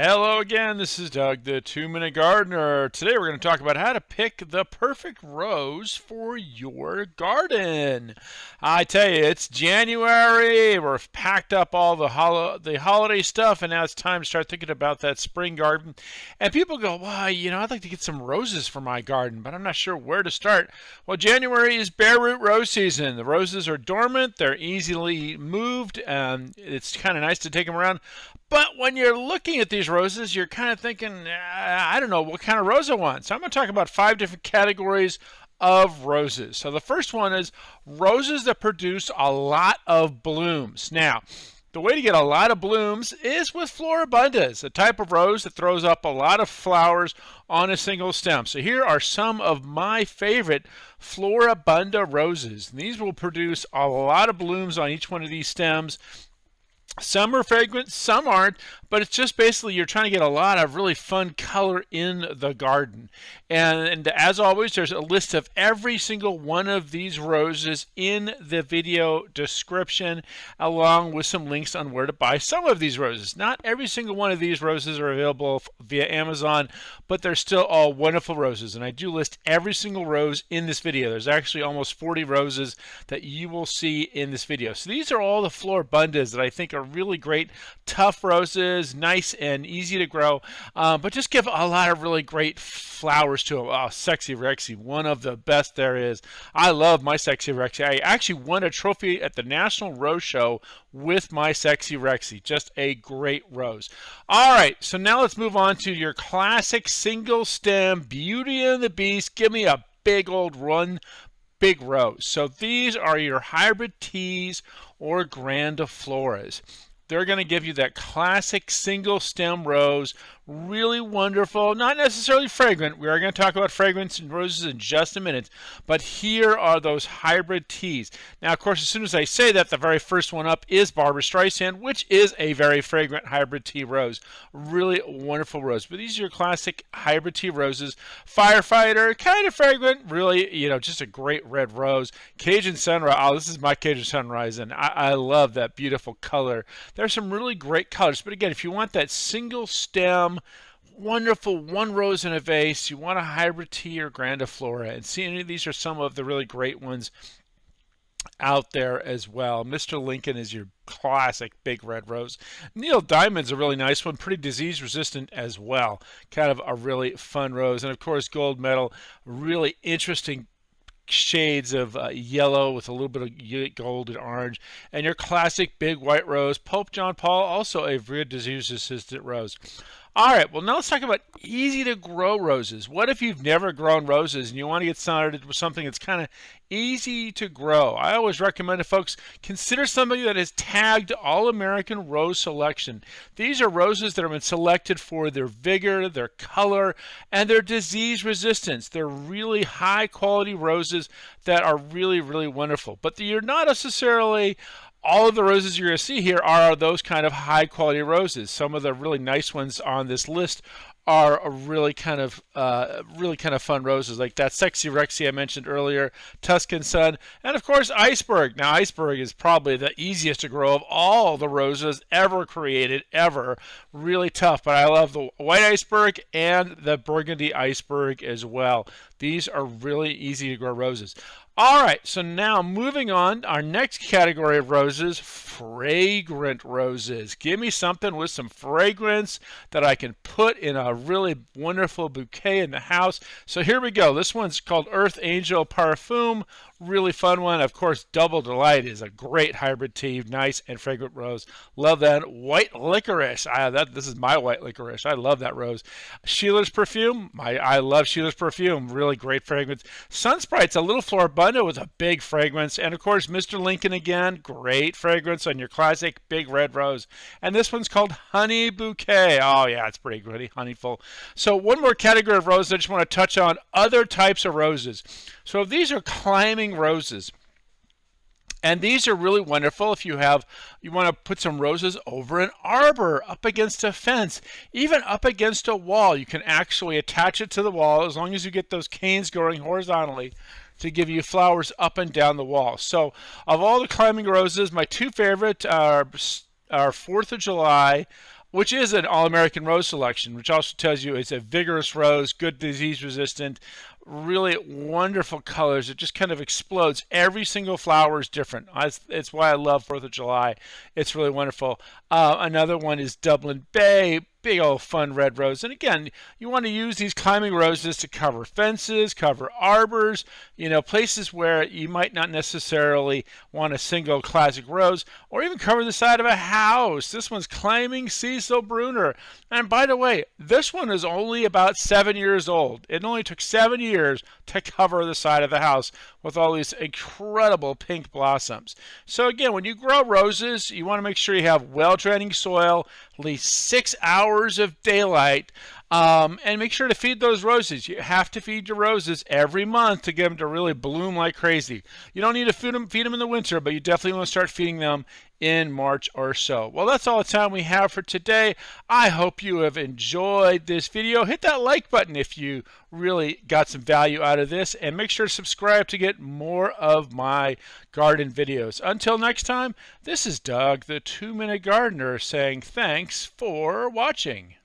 Hello again, this is Doug, the 2-Minute Gardener. Today we're going to talk about how to pick the perfect rose for your garden. I tell you, it's January, we've packed up all the holiday stuff, and now it's time to start thinking about that spring garden. And people go, well, I'd like to get some roses for my garden, but I'm not sure where to start. Well, January is bare root rose season. The roses are dormant, they're easily moved, and it's kind of nice to take them around. But when you're looking at these roses, you're kind of thinking, I don't know what kind of rose I want. So I'm going to talk about 5 different categories of roses. So the first one is roses that produce a lot of blooms. Now, the way to get a lot of blooms is with Floribundas, a type of rose that throws up a lot of flowers on a single stem. So here are some of my favorite Floribunda roses. And these will produce a lot of blooms on each one of these stems. Some are fragrant, some aren't, but it's just basically you're trying to get a lot of really fun color in the garden. And as always, there's a list of every single one of these roses in the video description, along with some links on where to buy some of these roses. Not every single one of these roses are available via Amazon, but they're still all wonderful roses. And I do list every single rose in this video. There's actually almost 40 roses that you will see in this video. So these are all the Floribundas that I think are really great, tough roses, nice and easy to grow, but just give a lot of really great flowers to them. Oh, Sexy Rexy, one of the best there is. I love my Sexy Rexy. I actually won a trophy at the National Rose Show with my Sexy Rexy. Just a great rose. All right, so now let's move on to your classic single stem Beauty and the Beast. Give me a big old one. Big rose. So these are your Hybrid Teas or grandifloras. They're going to give you that classic single stem rose, really wonderful, not necessarily fragrant. We are going to talk about fragrance and roses in just a minute, but here are those Hybrid Teas. Now, of course, as soon as I say that, the very first one up is Barbara Streisand, which is a very fragrant Hybrid Tea rose. Really wonderful rose. But these are your classic Hybrid Tea roses. Firefighter, kind of fragrant, really, just a great red rose. Cajun Sunrise, oh, this is my Cajun Sunrise, and I love that beautiful color. There's some really great colors, but again, if you want that single stem, wonderful one rose in a vase, you want a Hybrid Tea or grandiflora, and see, any of these are some of the really great ones out there as well. Mr. Lincoln is your classic big red rose. Neil Diamond's a really nice one, pretty disease resistant as well. Kind of a really fun rose. And of course, Gold Medal, really interesting shades of yellow with a little bit of gold and orange. And your classic big white rose, Pope John Paul, also a very disease resistant rose. All right, well, now let's talk about easy to grow roses. What if you've never grown roses and you want to get started with something that's kind of easy to grow? I always recommend to folks, consider somebody that is tagged All-American Rose Selection. These are roses that have been selected for their vigor, their color, and their disease resistance. They're really high quality roses that are really, really wonderful. But you're not necessarily all of the roses you're going to see here are those kind of high quality roses. Some of the really nice ones on this list are a really kind of fun roses, like that Sexy Rexy I mentioned earlier, Tuscan Sun, and of course Iceberg. Now Iceberg is probably the easiest to grow of all the roses ever created, ever. Really tough, but I love the White Iceberg and the Burgundy Iceberg as well. These are really easy to grow roses. All right, so now moving on, our next category of roses, fragrant roses. Give me something with some fragrance that I can put in a really wonderful bouquet in the house. So here we go. This one's called Earth Angel Parfum. Really fun one. Of course, Double Delight is a great Hybrid Tea, nice and fragrant rose. Love that. White Licorice. This is my White Licorice. I love that rose. Sheila's Perfume. I love Sheila's Perfume. Really great fragrance. Sunsprite's a little Floribunda with a big fragrance. And of course, Mr. Lincoln again. Great fragrance on your classic big red rose. And this one's called Honey Bouquet. Oh yeah, it's pretty honeyful. So one more category of roses I just want to touch on. Other types of roses. So these are climbing roses. And these are really wonderful if you want to put some roses over an arbor, up against a fence, even up against a wall. You can actually attach it to the wall as long as you get those canes growing horizontally to give you flowers up and down the wall. So of all the climbing roses, my two favorite are 4th of July which is an all-American rose selection, which also tells you it's a vigorous rose, good disease resistant, really wonderful colors. It just kind of explodes. Every single flower is different. It's why I love 4th of July. It's really wonderful. Another one is Dublin Bay. Big old fun red rose. And again, you want to use these climbing roses to cover fences, cover arbors, places where you might not necessarily want a single classic rose, or even cover the side of a house. This one's climbing Cecil Bruner. And by the way, this one is only about 7 years old. It only took 7 years to cover the side of the house with all these incredible pink blossoms. So again, when you grow roses, you want to make sure you have well-draining soil, at least 6 hours of daylight, and make sure to feed those roses. You have to feed your roses every month to get them to really bloom like crazy. You don't need to feed them in the winter, but you definitely want to start feeding them in March or so. Well, that's all the time we have for today. I hope you have enjoyed this video. Hit that like button if you really got some value out of this, and make sure to subscribe to get more of my garden videos. Until next time, this is Doug, the 2-Minute Gardener, saying thanks for watching.